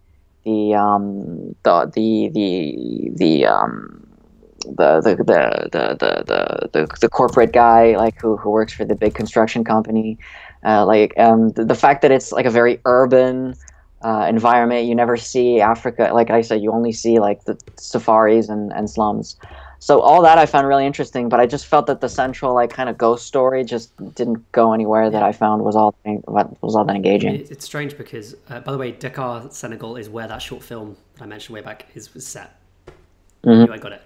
corporate guy like who works for the big construction company, the fact that it's like a very urban environment. You never see Africa, like I said, you only see like the safaris and slums. So all that I found really interesting, but I just felt that the central like kind of ghost story just didn't go anywhere that I found was all that I engaging. mean, it's strange because, by the way, Dakar, Senegal is where that short film that I mentioned way back was set. I knew I got it.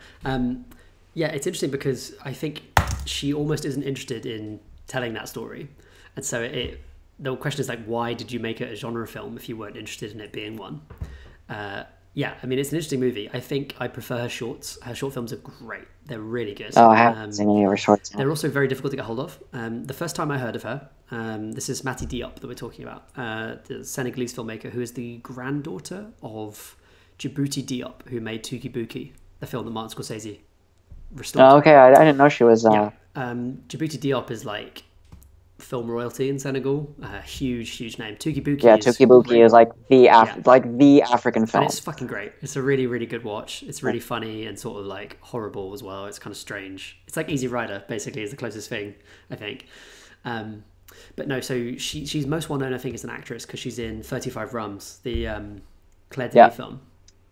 Yeah, it's interesting because I think she almost isn't interested in telling that story. And so the question is like, why did you make it a genre film if you weren't interested in it being one? Yeah, I mean, it's an interesting movie. I think I prefer her shorts. Her short films are great. They're really good. Oh, I haven't seen any of her shorts yet. They're also very difficult to get hold of. The first time I heard of her, this is Mati Diop that we're talking about, the Senegalese filmmaker who is the granddaughter of Djibouti Diop, who made Tuki Buki, the film that Martin Scorsese restored. Oh, okay. I didn't know she was. Yeah. Djibouti Diop is like film royalty in Senegal. Huge name. Tuki Buki. Yeah, Tuki Buki is like the African film. And it's fucking great. It's a really good watch. It's really funny and sort of like horrible as well. It's kind of strange. It's like Easy Rider, basically, is the closest thing, I think. But no, so she's most well known, I think, as an actress because she's in 35 Rums, the Claire Denis film.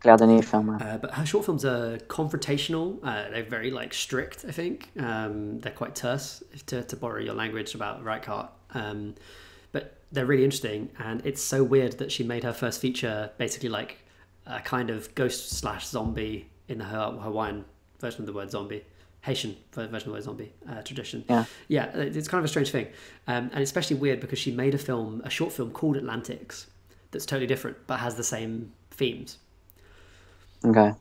Claire Denis film. But her short films are confrontational. They're very like strict, I think. They're quite terse, to borrow your language about Reichardt. But they're really interesting, and it's so weird that she made her first feature basically like a kind of ghost/zombie in the Hawaiian version of the word zombie, Haitian version of the word zombie tradition. Yeah, it's kind of a strange thing, and it's especially weird because she made a short film called Atlantics, that's totally different but has the same themes. Okay.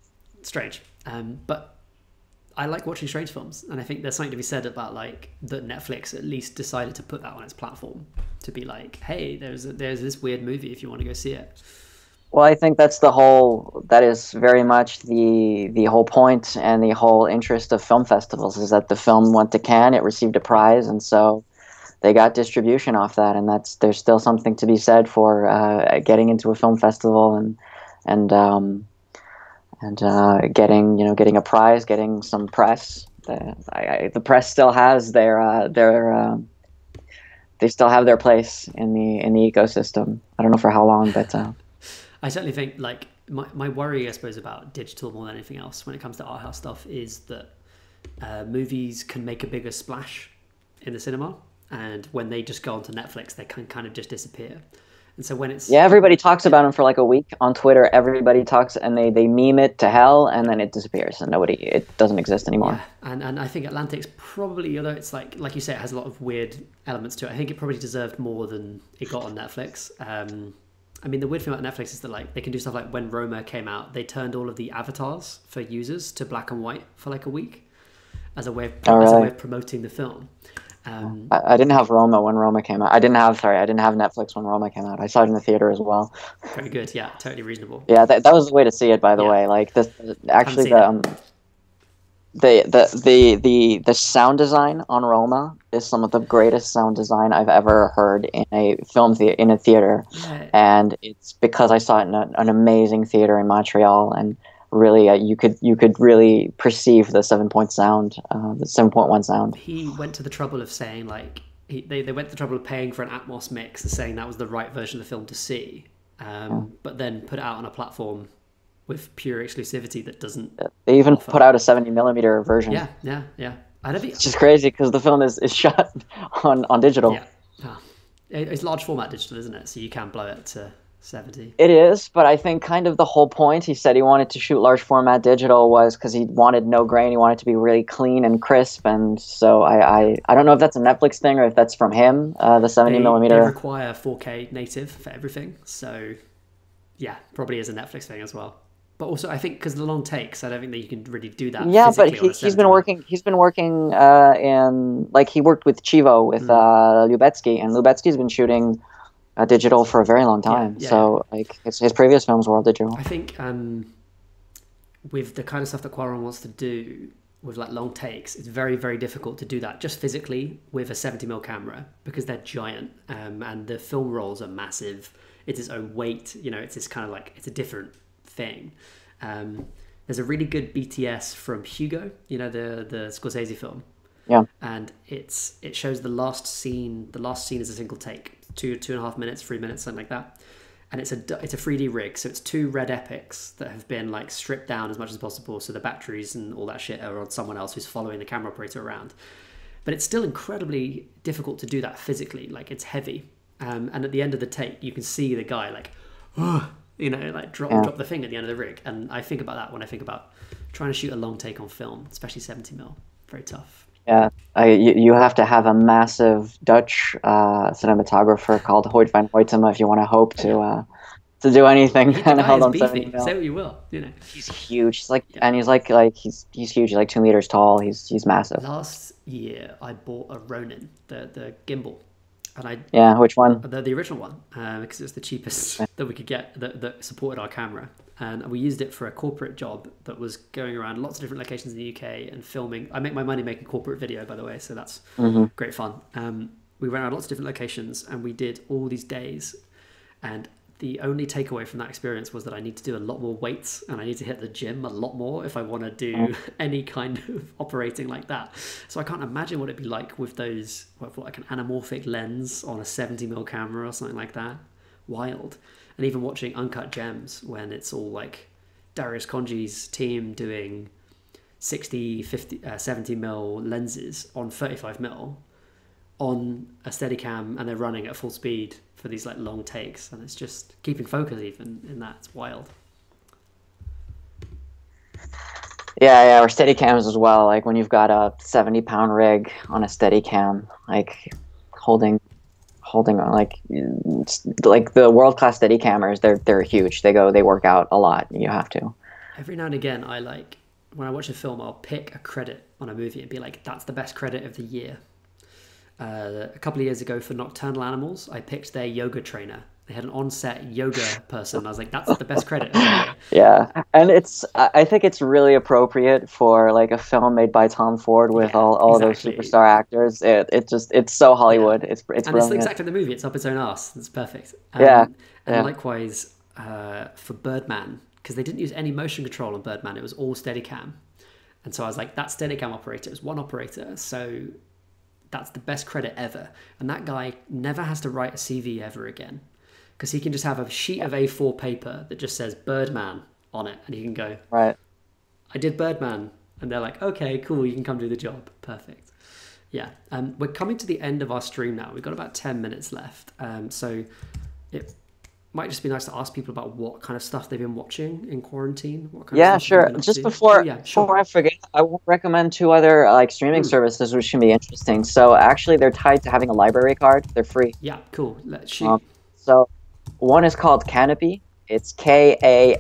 Strange. But I like watching strange films, and I think there's something to be said about like that Netflix at least decided to put that on its platform to be like, hey, there's this weird movie if you want to go see it. Well, I think that is very much the whole point and the whole interest of film festivals is that the film went to Cannes, it received a prize, and so they got distribution off that, and there's still something to be said for getting into a film festival and getting a prize, getting some press. The press still has they still have their place in the ecosystem. I don't know for how long, but I certainly think like my worry, I suppose, about digital more than anything else when it comes to art house stuff is that movies can make a bigger splash in the cinema, and when they just go onto Netflix, they can kind of just disappear. And so when everybody talks about them for like a week on Twitter. Everybody talks and they meme it to hell, and then it disappears, and it doesn't exist anymore. Yeah, and I think Atlantic's probably, although it's like you say, it has a lot of weird elements to it. I think it probably deserved more than it got on Netflix. I mean, the weird thing about Netflix is that like they can do stuff like when Roma came out, they turned all of the avatars for users to black and white for like a week as a way of promoting the film. I didn't have Roma when Roma came out. I didn't have Netflix when Roma came out. I saw it in the theater as well. Very good. Yeah, totally reasonable. Yeah, that was the way to see it, by the way. Like the sound design on Roma is some of the greatest sound design I've ever heard in a in a theater. Yeah. And it's because I saw it in an amazing theater in Montreal, and really you could really perceive the 7-point sound, the 7.1 sound. He went to the trouble of saying like they went to the trouble of paying for an Atmos mix and saying that was the right version of the film to see, but then put it out on a platform with pure exclusivity that doesn't. They even put out a 70mm version. Yeah. It's just crazy because the film is shot on digital. Yeah, it's large format digital, isn't it? So you can blow it to 70. It is, but I think kind of the whole point, he said he wanted to shoot large format digital was because he wanted no grain. He wanted to be really clean and crisp. And so I don't know if that's a Netflix thing or if that's from him, the 70mm. They require 4K native for everything. So yeah, probably is a Netflix thing as well. But also I think because the long takes, I don't think that you can really do that. Yeah, but he's been working in, like, he worked with Chivo with Lubetsky, and Lubetsky's been shooting digital for a very long time. Like his previous films were all digital. I think with the kind of stuff that Quaron wants to do, with like long takes, it's very, very difficult to do that just physically with a 70mm camera because they're giant, and the film rolls are massive. It's its own weight, you know, it's this kind of like, it's a different thing. There's a really good BTS from Hugo, you know, the Scorsese film. Yeah. And it shows the last scene is a single take, 2.5 minutes, 3 minutes, something like that. And it's a 3D rig, so it's 2 red epics that have been like stripped down as much as possible, so the batteries and all that shit are on someone else who's following the camera operator around. But it's still incredibly difficult to do that physically. Like, it's heavy, and at the end of the take, you can see the guy like, oh, you know, like drop the thing at the end of the rig. And I think about that when I think about trying to shoot a long take on film, especially 70mm. Very tough. Yeah, you have to have a massive Dutch cinematographer called Hoyt van Hoytema if you want to hope to do anything. The guy is beefy. Say what you will, you know. He's huge. He's like, and he's like he's huge. He's like 2 meters tall. He's massive. Last year, I bought a Ronin, the gimbal, and which one? The original one, because it was the cheapest that we could get that supported our camera. And we used it for a corporate job that was going around lots of different locations in the UK and filming. I make my money making corporate video, by the way, so that's great fun. We went around lots of different locations and we did all these days. And the only takeaway from that experience was that I need to do a lot more weights and I need to hit the gym a lot more if I want to do any kind of operating like that. So I can't imagine what it'd be like with those, like an anamorphic lens on a 70mm camera or something like that. Wild. And even watching Uncut Gems when it's all like Darius Konji's team doing 60, 50, 70mm lenses on 35mm on a Steadicam, and they're running at full speed for these like long takes, and it's just keeping focus even in that. It's wild. Yeah, or Steadicams as well. Like when you've got a 70-pound rig on a Steadicam, like holding on, like the world-class Steadicammers, they're huge. They work out a lot. You have to. Every now and again, when I watch a film, I'll pick a credit on a movie and be like, that's the best credit of the year. A couple of years ago for Nocturnal Animals, I picked their yoga trainer. They had an on-set yoga person. I was like, that's the best credit of the year. Yeah, and I think it's really appropriate for like a film made by Tom Ford with all those superstar actors. It's so Hollywood. It's and brilliant. It's exactly the movie. It's up its own ass. It's perfect. And likewise for Birdman, because they didn't use any motion control on Birdman. It was all Steadicam. And so I was like, that Steadicam operator is one operator. So that's the best credit ever. And that guy never has to write a CV ever again, because he can just have a sheet of A4 paper that just says Birdman on it, and he can go, right, I did Birdman. And they're like, okay, cool, you can come do the job. Perfect. Yeah. We're coming to the end of our stream now. We've got about 10 minutes left. So it might just be nice to ask people about what kind of stuff they've been watching in quarantine. What kind of stuff sure. they've been up Just to. before Sure. I forget, I will recommend 2 other like streaming services which can be interesting. So actually, they're tied to having a library card. They're free. Yeah, cool. Let's shoot. So one is called Canopy. It's Kanopy.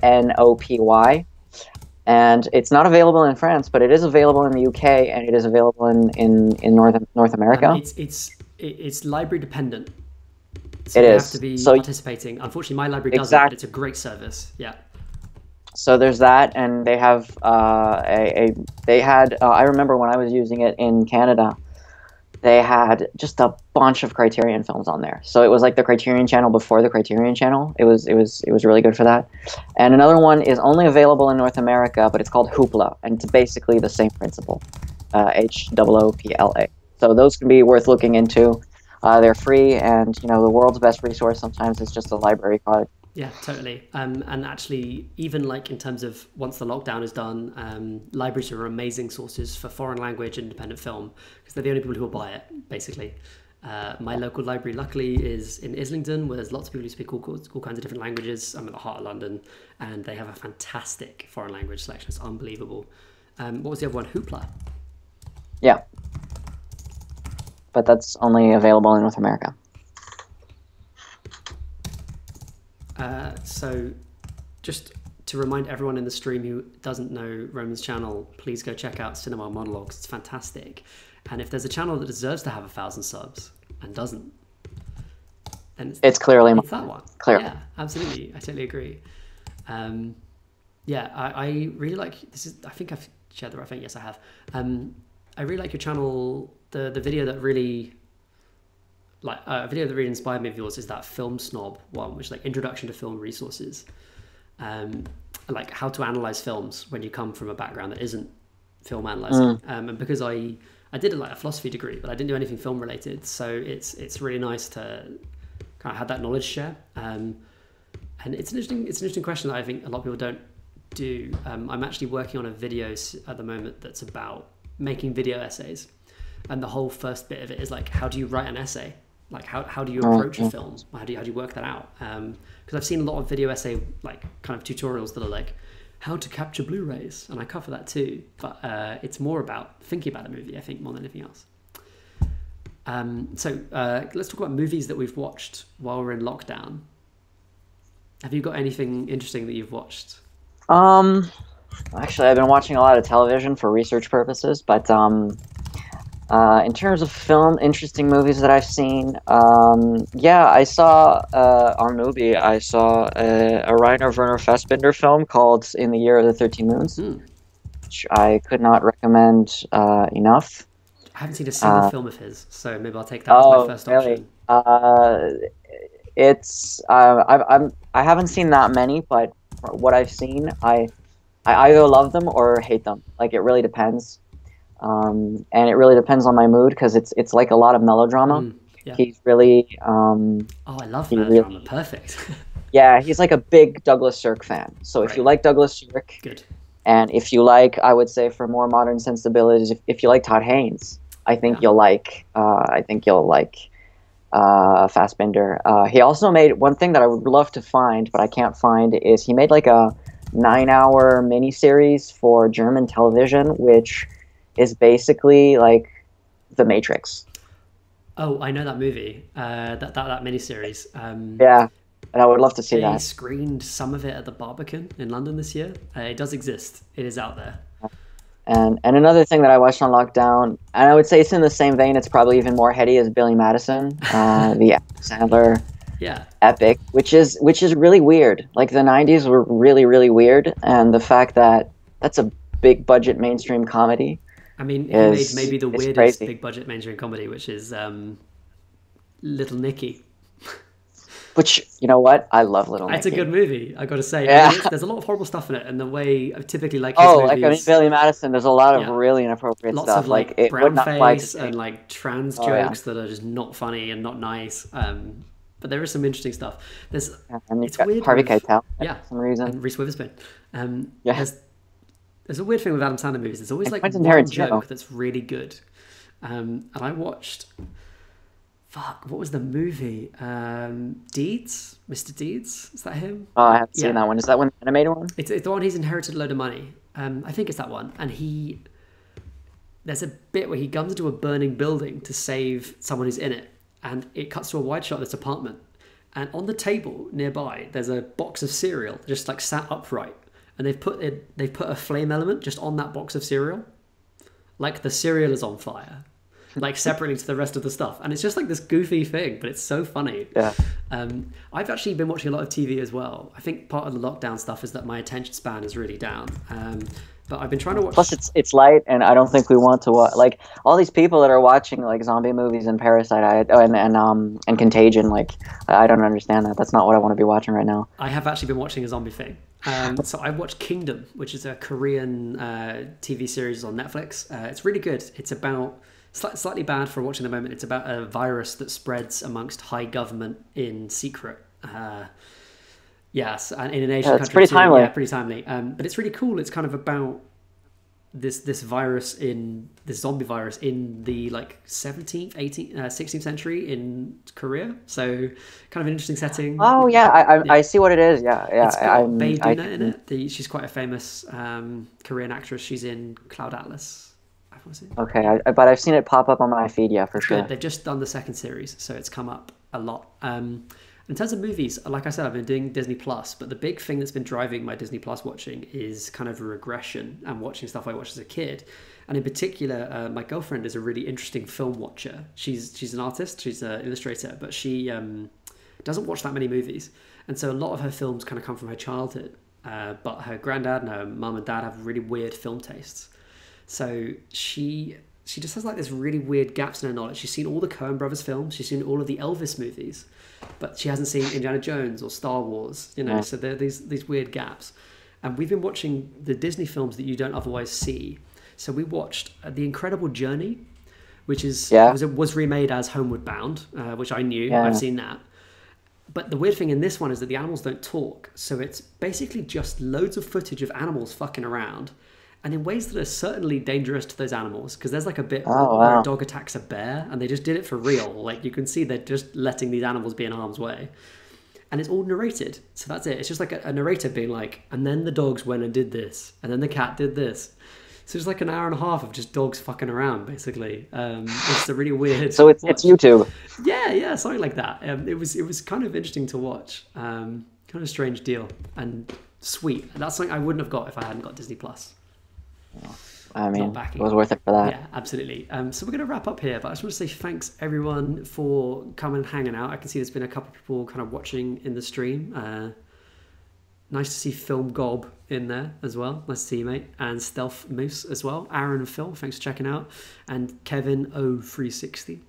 And it's not available in France, but it is available in the UK, and it is available in North America. It's library dependent. So it you is. have to be So, participating. Unfortunately, my library doesn't, but it's a great service. Yeah. So there's that, and they have I remember when I was using it in Canada, they had just a bunch of Criterion films on there. So it was like the Criterion channel before the Criterion channel. It was really good for that. And another one is only available in North America, but it's called Hoopla, and it's basically the same principle, Hoopla. So those can be worth looking into. They're free, and the world's best resource sometimes is just a library card. Yeah, totally. And actually, even like in terms of once the lockdown is done, libraries are amazing sources for foreign language independent film, because they're the only people who will buy it, basically. My local library, luckily, is in Islington, where there's lots of people who speak all kinds of different languages. I'm at the heart of London, and they have a fantastic foreign language selection. It's unbelievable. What was the other one? Hoopla. Yeah. But that's only available in North America. So just to remind everyone in the stream who doesn't know Roman's channel, please go check out Cinema Monologues. It's fantastic. And if there's a channel that deserves to have 1,000 subs and doesn't, then it's clearly that one. Clearly. Yeah, absolutely. I totally agree. I really like this. I think I've shared the right thing. Yes, I have. I really like your channel. The video that really a video that really inspired me of yours is that Film Snob one, which is like Introduction to Film Resources. Like how to analyze films when you come from a background that isn't film analyzing. And because I did a philosophy degree, but I didn't do anything film related, so it's really nice to kind of have that knowledge share. And it's an interesting question that I think a lot of people don't do. I'm actually working on a video at the moment that's about making video essays, and the whole first bit of it is like, how do you write an essay? Like how do you approach a film? How do you work that out? Because I've seen a lot of video essay kind of tutorials that are like how to capture Blu-rays, and I cover that too. But it's more about thinking about a movie, I think, more than anything else. So let's talk about movies that we've watched while we're in lockdown. Have you got anything interesting that you've watched? Actually, I've been watching a lot of television for research purposes, but in terms of film, interesting movies that I've seen, I saw on Mubi, I saw a Rainer Werner Fassbinder film called In the Year of the 13 Moons, which I could not recommend enough. I haven't seen a single film of his, so maybe I'll take that as my first option. I haven't seen that many, but what I've seen, I either love them or hate them. Like, it really depends. And it really depends on my mood, because it's like a lot of melodrama. Yeah. He's really I love melodrama. Really, perfect. Yeah, he's like a big Douglas Sirk fan. So if you like Douglas Sirk, good. And if you like, I would say, for more modern sensibilities, if you like Todd Haynes, I think you'll like Fassbinder. He also made one thing that I would love to find, but I can't find, is he made like a 9-hour miniseries for German television, which is basically like The Matrix. Oh, I know that movie. That miniseries. Yeah, and I would love to see that. They screened some of it at the Barbican in London this year. It does exist. It is out there. And another thing that I watched on lockdown, and I would say it's in the same vein, it's probably even more heady, as Billy Madison, the Sandler epic, which is really weird. Like, the 90s were really, really weird, and the fact that that's a big budget mainstream comedy. I mean, he made maybe the weirdest big budget mainstream comedy, which is Little Nicky. Which, you know what? I love Little Nicky. It's a good movie, I got to say. Yeah. I mean, there's a lot of horrible stuff in it, and the way I typically like his movies... like, I mean, Billy Madison, there's a lot of really inappropriate lots stuff. Of, like it brown face and, like, trans jokes that are just not funny and not nice. But there is some interesting stuff. It's weird. Harvey Keitel, for some reason. And Reese Witherspoon. There's a weird thing with Adam Sandler movies. There's always, like, one joke that's really good. And I watched... what was the movie? Deeds? Mr. Deeds? Is that him? Oh, I haven't seen that one. Is that one the animated one? It's the one he's inherited a load of money. I think it's that one. And there's a bit where he comes into a burning building to save someone who's in it. And it cuts to a wide shot of this apartment. And on the table nearby, there's a box of cereal just like sat upright. And they've put a flame element just on that box of cereal. Like, the cereal is on fire. Like, separately to the rest of the stuff, and it's just like this goofy thing, but it's so funny. I've actually been watching a lot of TV as well. I think part of the lockdown stuff is that my attention span is really down, but I've been trying to watch... Plus it's light, and I don't think we want to watch, like, all these people that are watching, like, zombie movies and Parasite and Contagion. Like, I don't understand that. That's not what I want to be watching right now. I have actually been watching a zombie thing. So I watched Kingdom, which is a Korean TV series on Netflix. It's really good. It's about... slightly bad for watching at the moment. It's about a virus that spreads amongst high government in secret. Yes, and in an Asian country. It's pretty timely. Yeah, pretty timely. But it's really cool. It's kind of about this zombie virus in the 17th, 18th, 16th century in Korea. So kind of an interesting setting. Oh yeah, I see what it is. Yeah. It's got Bae Doona in it. She's quite a famous Korean actress. She's in Cloud Atlas. Okay, but I've seen it pop up on my feed, for sure. Good. They've just done the second series, so it's come up a lot. In terms of movies, like I said, I've been doing Disney Plus, but the big thing that's been driving my Disney Plus watching is kind of a regression and watching stuff I watched as a kid. And in particular, my girlfriend is a really interesting film watcher. She's an artist, she's an illustrator, but she doesn't watch that many movies. And so a lot of her films kind of come from her childhood. But her granddad and her mum and dad have really weird film tastes. So she just has like this really weird gaps in her knowledge. She's seen all the Coen Brothers films, she's seen all of the Elvis movies, but she hasn't seen Indiana Jones or Star Wars, you know. Yeah. So there are these weird gaps. And we've been watching the Disney films that you don't otherwise see. So we watched The Incredible Journey, which was remade as Homeward Bound, which I knew. Yeah. I've seen that. But the weird thing in this one is that the animals don't talk. So it's basically just loads of footage of animals fucking around, and in ways that are certainly dangerous to those animals. Because there's like a bit where a dog attacks a bear, and they just did it for real. Like, you can see they're just letting these animals be in harm's way. And it's all narrated. So that's it. It's just like a narrator being like, and then the dogs went and did this, and then the cat did this. So it's like an hour and a half of just dogs fucking around, basically. It's a really weird. So it's YouTube. Yeah, something like that. It was kind of interesting to watch. Kind of a strange deal and sweet. That's something I wouldn't have got if I hadn't got Disney Plus. I mean, it was worth it for that. Yeah, absolutely. So we're going to wrap up here, but I just want to say thanks everyone for coming and hanging out. I can see there's been a couple of people kind of watching in the stream. Nice to see Film Gob in there as well. Nice to see you, mate. And Stealth Moose as well. Aaron and Phil, thanks for checking out. And Kevin O360.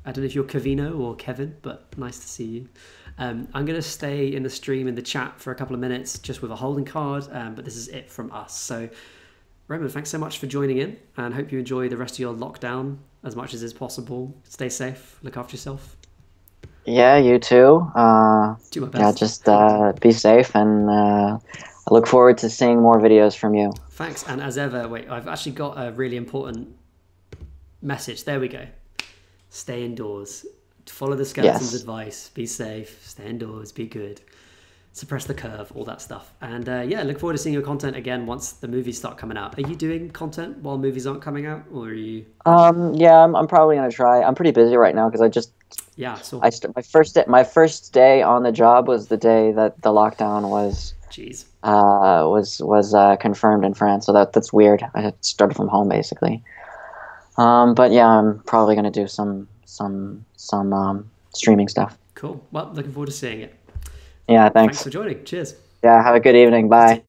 I don't know if you're Kevino or Kevin, but nice to see you. I'm going to stay in the stream, in the chat for a couple of minutes, just with a holding card. But this is it from us. So, Roman, thanks so much for joining in, and hope you enjoy the rest of your lockdown as much as is possible. Stay safe. Look after yourself. Yeah, you too. Do my best. Yeah, just be safe, and I look forward to seeing more videos from you. Thanks, and as ever, wait, I've actually got a really important message. There we go. Stay indoors. Follow the skeleton's advice. Be safe. Stay indoors. Be good. Suppress the curve. All that stuff. And yeah, look forward to seeing your content again once the movies start coming out. Are you doing content while movies aren't coming out, or are you? Yeah, I'm probably gonna try. I'm pretty busy right now because I just. Yeah, so my first day on the job was the day that the lockdown was confirmed in France. So that's weird. I had started from home basically. But yeah, I'm probably gonna do some streaming stuff. Cool. Well, looking forward to seeing it. Yeah, thanks Thanks for joining. Cheers. Yeah, have a good evening. Bye.